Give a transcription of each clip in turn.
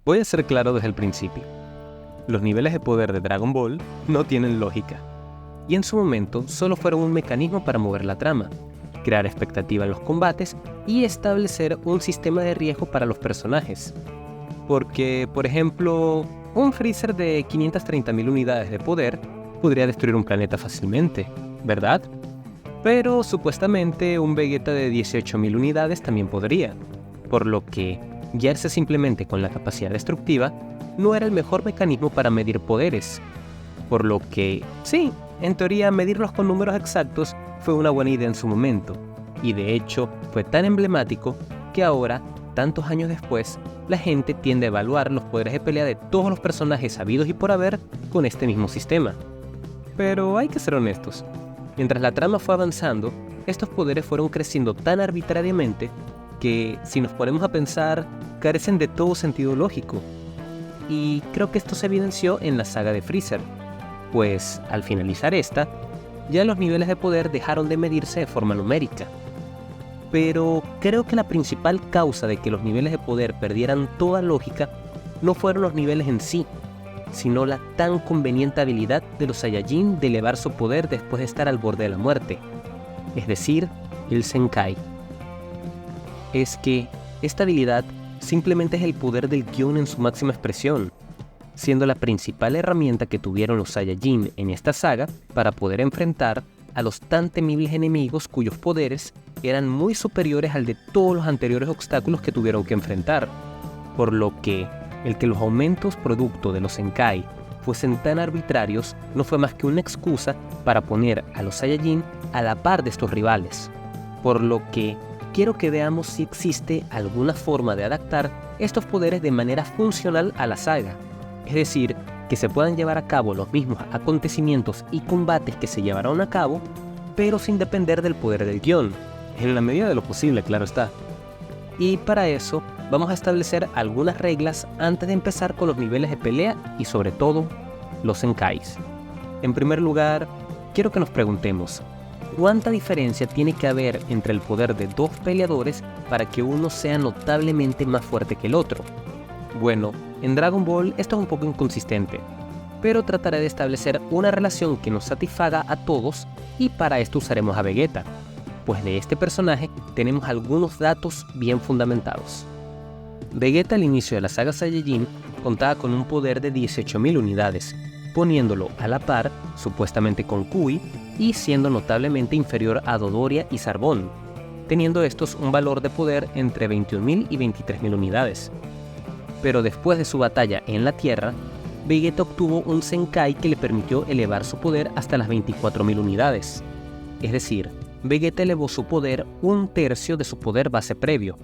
Voy a ser claro desde el principio. Los niveles de poder de Dragon Ball no tienen lógica, y en su momento solo fueron un mecanismo para mover la trama, crear expectativa en los combates y establecer un sistema de riesgo para los personajes. Porque, por ejemplo, un Freezer de 530.000 unidades de poder podría destruir un planeta fácilmente, ¿verdad? Pero supuestamente un Vegeta de 18.000 unidades también podría, por lo que guiarse simplemente con la capacidad destructiva no era el mejor mecanismo para medir poderes. Por lo que, sí, en teoría medirlos con números exactos fue una buena idea en su momento, y de hecho fue tan emblemático que ahora, tantos años después, la gente tiende a evaluar los poderes de pelea de todos los personajes habidos y por haber con este mismo sistema. Pero hay que ser honestos, mientras la trama fue avanzando, estos poderes fueron creciendo tan arbitrariamente que, si nos ponemos a pensar, carecen de todo sentido lógico. Y creo que esto se evidenció en la saga de Freezer, pues al finalizar esta, ya los niveles de poder dejaron de medirse de forma numérica. Pero creo que la principal causa de que los niveles de poder perdieran toda lógica no fueron los niveles en sí, sino la tan conveniente habilidad de los Saiyajin de elevar su poder después de estar al borde de la muerte, es decir, el Zenkai. Es que esta habilidad simplemente es el poder del guión en su máxima expresión, siendo la principal herramienta que tuvieron los Saiyajin en esta saga para poder enfrentar a los tan temibles enemigos cuyos poderes eran muy superiores al de todos los anteriores obstáculos que tuvieron que enfrentar, por lo que el que los aumentos producto de los Zenkai fuesen tan arbitrarios no fue más que una excusa para poner a los Saiyajin a la par de estos rivales, por lo que quiero que veamos si existe alguna forma de adaptar estos poderes de manera funcional a la saga, es decir, que se puedan llevar a cabo los mismos acontecimientos y combates que se llevaron a cabo, pero sin depender del poder del guión, en la medida de lo posible, claro está. Y para eso, vamos a establecer algunas reglas antes de empezar con los niveles de pelea y sobre todo, los Zenkais. En primer lugar, quiero que nos preguntemos, ¿cuánta diferencia tiene que haber entre el poder de dos peleadores para que uno sea notablemente más fuerte que el otro? Bueno, en Dragon Ball esto es un poco inconsistente, pero trataré de establecer una relación que nos satisfaga a todos y para esto usaremos a Vegeta, pues de este personaje tenemos algunos datos bien fundamentados. Vegeta al inicio de la saga Saiyajin contaba con un poder de 18.000 unidades, poniéndolo a la par, supuestamente con Kui, y siendo notablemente inferior a Dodoria y Zarbon, teniendo estos un valor de poder entre 21.000 y 23.000 unidades. Pero después de su batalla en la Tierra, Vegeta obtuvo un Zenkai que le permitió elevar su poder hasta las 24.000 unidades. Es decir, Vegeta elevó su poder un tercio de su poder base previo,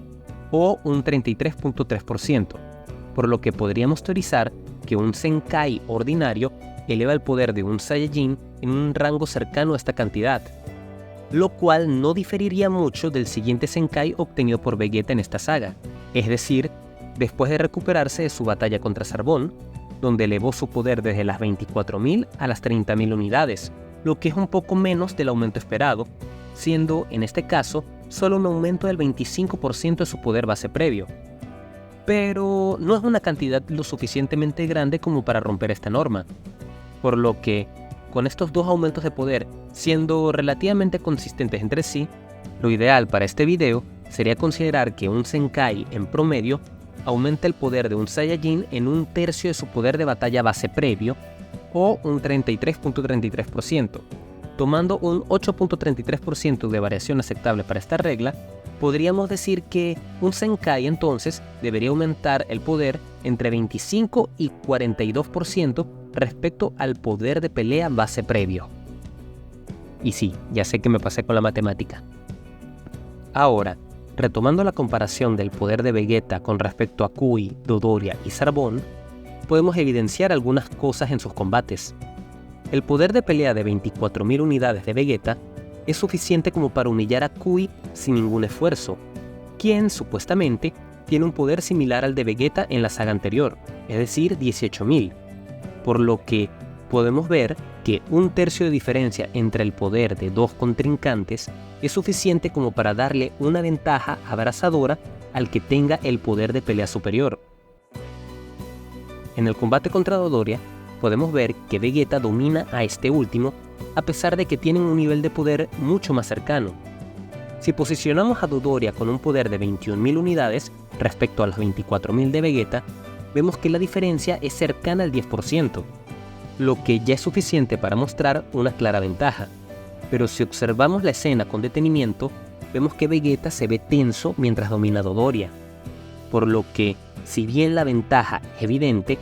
o un 33.3%, por lo que podríamos teorizar que un Zenkai ordinario eleva el poder de un Saiyajin en un rango cercano a esta cantidad, lo cual no diferiría mucho del siguiente Zenkai obtenido por Vegeta en esta saga, es decir, después de recuperarse de su batalla contra Zarbon, donde elevó su poder desde las 24.000 a las 30.000 unidades, lo que es un poco menos del aumento esperado, siendo, en este caso, solo un aumento del 25% de su poder base previo. Pero no es una cantidad lo suficientemente grande como para romper esta norma, por lo que, con estos dos aumentos de poder siendo relativamente consistentes entre sí, lo ideal para este video sería considerar que un Zenkai en promedio aumenta el poder de un Saiyajin en un tercio de su poder de batalla base previo, o un 33.33%. Tomando un 8.33% de variación aceptable para esta regla, podríamos decir que un Zenkai entonces debería aumentar el poder entre 25 y 42% respecto al poder de pelea base previo. Y sí, ya sé que me pasé con la matemática. Ahora, retomando la comparación del poder de Vegeta con respecto a Kui, Dodoria y Zarbon, podemos evidenciar algunas cosas en sus combates. El poder de pelea de 24.000 unidades de Vegeta es suficiente como para humillar a Kui sin ningún esfuerzo, quien supuestamente tiene un poder similar al de Vegeta en la saga anterior, es decir, 18.000, por lo que podemos ver que un tercio de diferencia entre el poder de dos contrincantes es suficiente como para darle una ventaja abrazadora al que tenga el poder de pelea superior. En el combate contra Dodoria, podemos ver que Vegeta domina a este último, a pesar de que tienen un nivel de poder mucho más cercano. Si posicionamos a Dodoria con un poder de 21.000 unidades respecto a las 24.000 de Vegeta, vemos que la diferencia es cercana al 10%, lo que ya es suficiente para mostrar una clara ventaja. Pero si observamos la escena con detenimiento, vemos que Vegeta se ve tenso mientras domina a Dodoria. Por lo que, si bien la ventaja es evidente,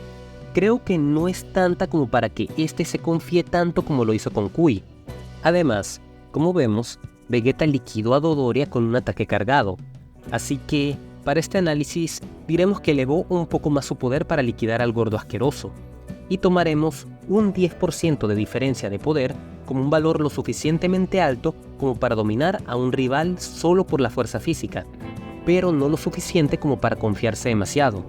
creo que no es tanta como para que este se confíe tanto como lo hizo con Cui. Además, como vemos, Vegeta liquidó a Dodoria con un ataque cargado, así que, para este análisis, diremos que elevó un poco más su poder para liquidar al gordo asqueroso, y tomaremos un 10% de diferencia de poder como un valor lo suficientemente alto como para dominar a un rival solo por la fuerza física, pero no lo suficiente como para confiarse demasiado.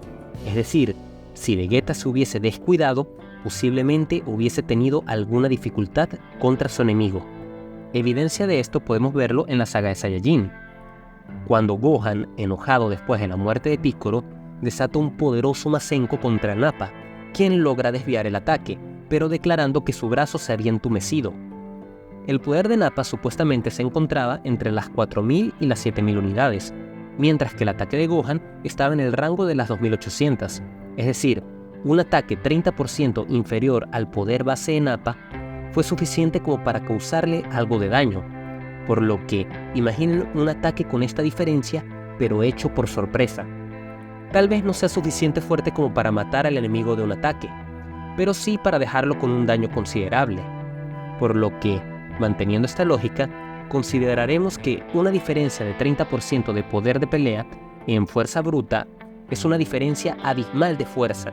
Es decir, si Vegeta se hubiese descuidado, posiblemente hubiese tenido alguna dificultad contra su enemigo. Evidencia de esto podemos verlo en la saga de Saiyajin, cuando Gohan, enojado después de la muerte de Piccolo, desata un poderoso Masenko contra Nappa, quien logra desviar el ataque, pero declarando que su brazo se había entumecido. El poder de Nappa supuestamente se encontraba entre las 4.000 y las 7.000 unidades, mientras que el ataque de Gohan estaba en el rango de las 2.800, es decir, un ataque 30% inferior al poder base de Nappa fue suficiente como para causarle algo de daño, por lo que imaginen un ataque con esta diferencia, pero hecho por sorpresa. Tal vez no sea suficiente fuerte como para matar al enemigo de un ataque, pero sí para dejarlo con un daño considerable, por lo que, manteniendo esta lógica, consideraremos que una diferencia de 30% de poder de pelea en fuerza bruta es una diferencia abismal de fuerza.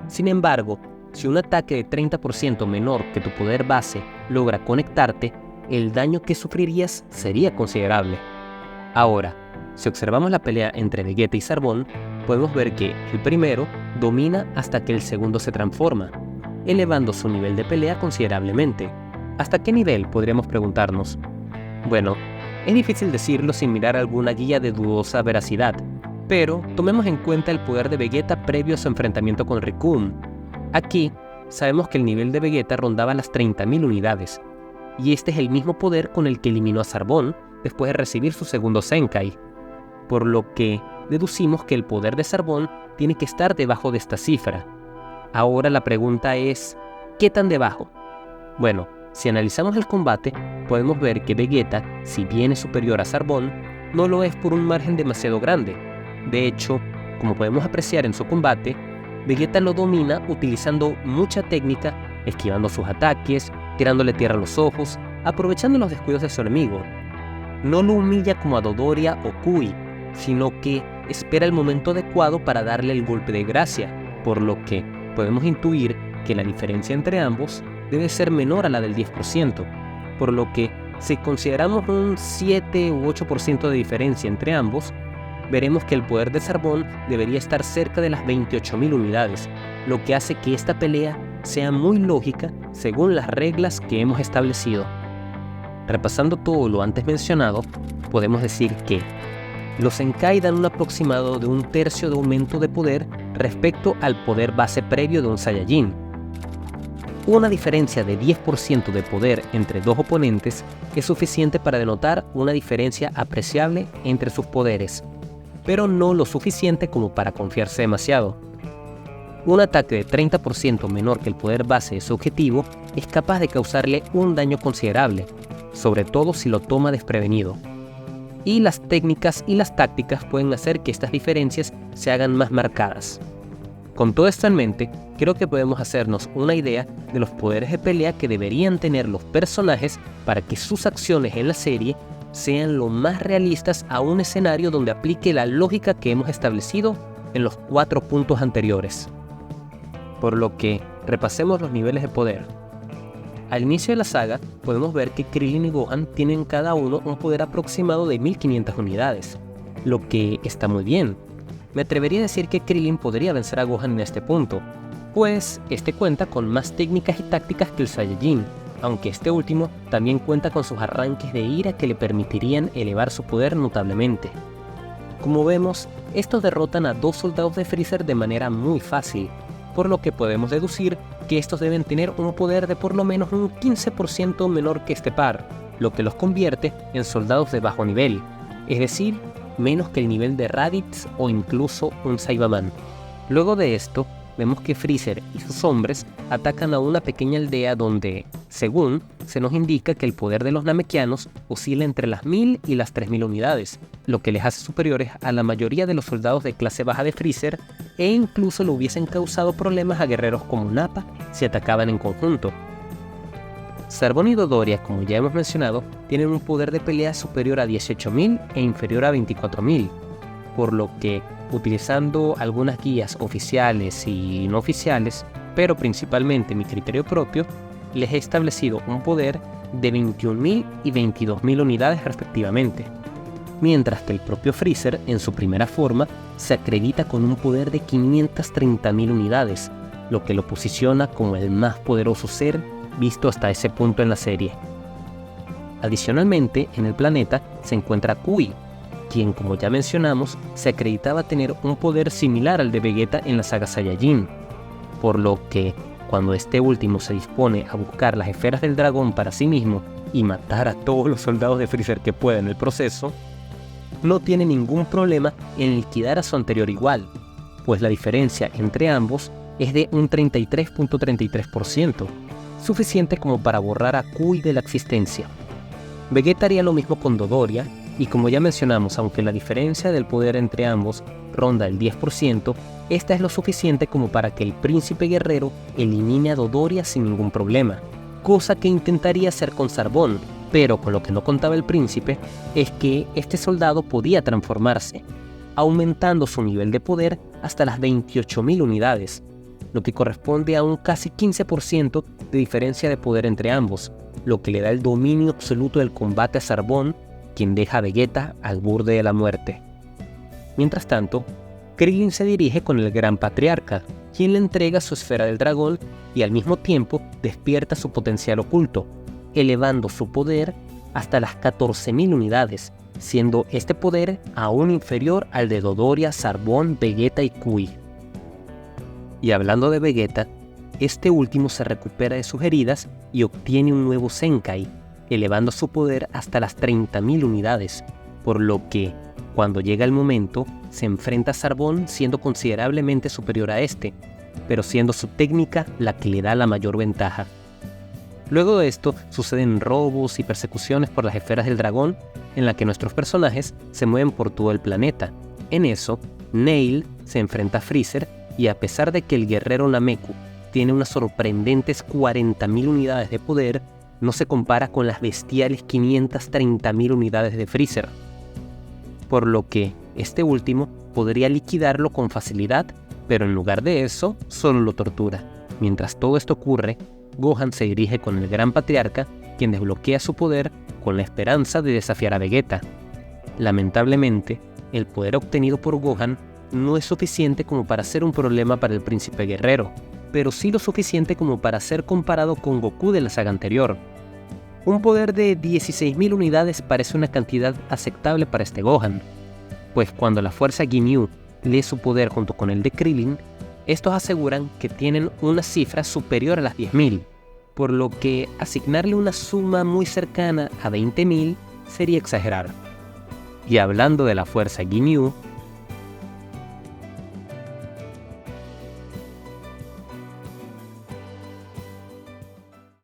Sin embargo, si un ataque de 30% menor que tu poder base logra conectarte, el daño que sufrirías sería considerable. Ahora, si observamos la pelea entre Vegeta y Zarbón, podemos ver que el primero domina hasta que el segundo se transforma, elevando su nivel de pelea considerablemente. ¿Hasta qué nivel? Podríamos preguntarnos. Bueno, es difícil decirlo sin mirar alguna guía de dudosa veracidad, pero tomemos en cuenta el poder de Vegeta previo a su enfrentamiento con Recoome. Aquí, sabemos que el nivel de Vegeta rondaba las 30.000 unidades, y este es el mismo poder con el que eliminó a Zarbón después de recibir su segundo Zenkai, por lo que deducimos que el poder de Zarbón tiene que estar debajo de esta cifra. Ahora la pregunta es, ¿qué tan debajo? Bueno, si analizamos el combate, podemos ver que Vegeta, si bien es superior a Zarbón, no lo es por un margen demasiado grande. De hecho, como podemos apreciar en su combate, Vegeta lo domina utilizando mucha técnica, esquivando sus ataques, tirándole tierra a los ojos, aprovechando los descuidos de su enemigo. No lo humilla como a Dodoria o Cui, sino que espera el momento adecuado para darle el golpe de gracia, por lo que podemos intuir que la diferencia entre ambos debe ser menor a la del 10%, por lo que si consideramos un 7 u 8% de diferencia entre ambos, veremos que el poder de Zarbón debería estar cerca de las 28.000 unidades, lo que hace que esta pelea sea muy lógica según las reglas que hemos establecido. Repasando todo lo antes mencionado, podemos decir que los Zenkai dan un aproximado de 1/3 de aumento de poder respecto al poder base previo de un Saiyajin. Una diferencia de 10% de poder entre dos oponentes es suficiente para denotar una diferencia apreciable entre sus poderes, pero no lo suficiente como para confiarse demasiado. Un ataque de 30% menor que el poder base de su objetivo es capaz de causarle un daño considerable, sobre todo si lo toma desprevenido. Y las técnicas y las tácticas pueden hacer que estas diferencias se hagan más marcadas. Con todo esto en mente, creo que podemos hacernos una idea de los poderes de pelea que deberían tener los personajes para que sus acciones en la serie sean lo más realistas a un escenario donde aplique la lógica que hemos establecido en los 4 puntos anteriores. Por lo que, repasemos los niveles de poder. Al inicio de la saga, podemos ver que Krillin y Gohan tienen cada uno un poder aproximado de 1500 unidades, lo que está muy bien. Me atrevería a decir que Krillin podría vencer a Gohan en este punto, pues este cuenta con más técnicas y tácticas que el Saiyajin, aunque este último también cuenta con sus arranques de ira que le permitirían elevar su poder notablemente. Como vemos, estos derrotan a 2 soldados de Freezer de manera muy fácil, por lo que podemos deducir que estos deben tener un poder de por lo menos un 15% menor que este par, lo que los convierte en soldados de bajo nivel, es decir, menos que el nivel de Raditz o incluso un Saibaman. Luego de esto, vemos que Freezer y sus hombres atacan a una pequeña aldea donde, según, se nos indica que el poder de los Namekianos oscila entre las 1000 y las 3000 unidades, lo que les hace superiores a la mayoría de los soldados de clase baja de Freezer e incluso le hubiesen causado problemas a guerreros como Nappa si atacaban en conjunto. Zarbon y Dodoria, como ya hemos mencionado, tienen un poder de pelea superior a 18.000 e inferior a 24.000, por lo que, utilizando algunas guías oficiales y no oficiales, pero principalmente mi criterio propio, les he establecido un poder de 21.000 y 22.000 unidades respectivamente, mientras que el propio Freezer, en su primera forma, se acredita con un poder de 530.000 unidades, lo que lo posiciona como el más poderoso ser visto hasta ese punto en la serie. Adicionalmente, en el planeta se encuentra Kui, quien, como ya mencionamos, se acreditaba tener un poder similar al de Vegeta en la saga Saiyajin, por lo que, cuando este último se dispone a buscar las esferas del dragón para sí mismo y matar a todos los soldados de Freezer que pueda en el proceso, no tiene ningún problema en liquidar a su anterior igual, pues la diferencia entre ambos es de un 33.33%, suficiente como para borrar a Kui de la existencia. Vegeta haría lo mismo con Dodoria, y como ya mencionamos, aunque la diferencia del poder entre ambos ronda el 10%, esta es lo suficiente como para que el príncipe guerrero elimine a Dodoria sin ningún problema, cosa que intentaría hacer con Zarbon, pero con lo que no contaba el príncipe es que este soldado podía transformarse, aumentando su nivel de poder hasta las 28.000 unidades, lo que corresponde a un casi 15% de diferencia de poder entre ambos, lo que le da el dominio absoluto del combate a Zarbon, quien deja a Vegeta al borde de la muerte. Mientras tanto, Krillin se dirige con el Gran Patriarca, quien le entrega su esfera del dragón y al mismo tiempo despierta su potencial oculto, elevando su poder hasta las 14.000 unidades, siendo este poder aún inferior al de Dodoria, Zarbon, Vegeta y Kui. Y hablando de Vegeta, este último se recupera de sus heridas y obtiene un nuevo Zenkai, elevando su poder hasta las 30.000 unidades, por lo que, cuando llega el momento, se enfrenta a Zarbon siendo considerablemente superior a este, pero siendo su técnica la que le da la mayor ventaja. Luego de esto, suceden robos y persecuciones por las esferas del dragón, en la que nuestros personajes se mueven por todo el planeta. En eso, Nail se enfrenta a Freezer, y a pesar de que el guerrero Nameku tiene unas sorprendentes 40.000 unidades de poder, no se compara con las bestiales 530.000 unidades de Freezer, por lo que este último podría liquidarlo con facilidad, pero en lugar de eso, solo lo tortura. Mientras todo esto ocurre, Gohan se dirige con el Gran Patriarca, quien desbloquea su poder con la esperanza de desafiar a Vegeta. Lamentablemente, el poder obtenido por Gohan no es suficiente como para ser un problema para el príncipe guerrero, pero sí lo suficiente como para ser comparado con Goku de la saga anterior. Un poder de 16.000 unidades parece una cantidad aceptable para este Gohan, pues cuando la fuerza Ginyu lee su poder junto con el de Krillin, estos aseguran que tienen una cifra superior a las 10.000, por lo que asignarle una suma muy cercana a 20.000 sería exagerar. Y hablando de la fuerza Ginyu,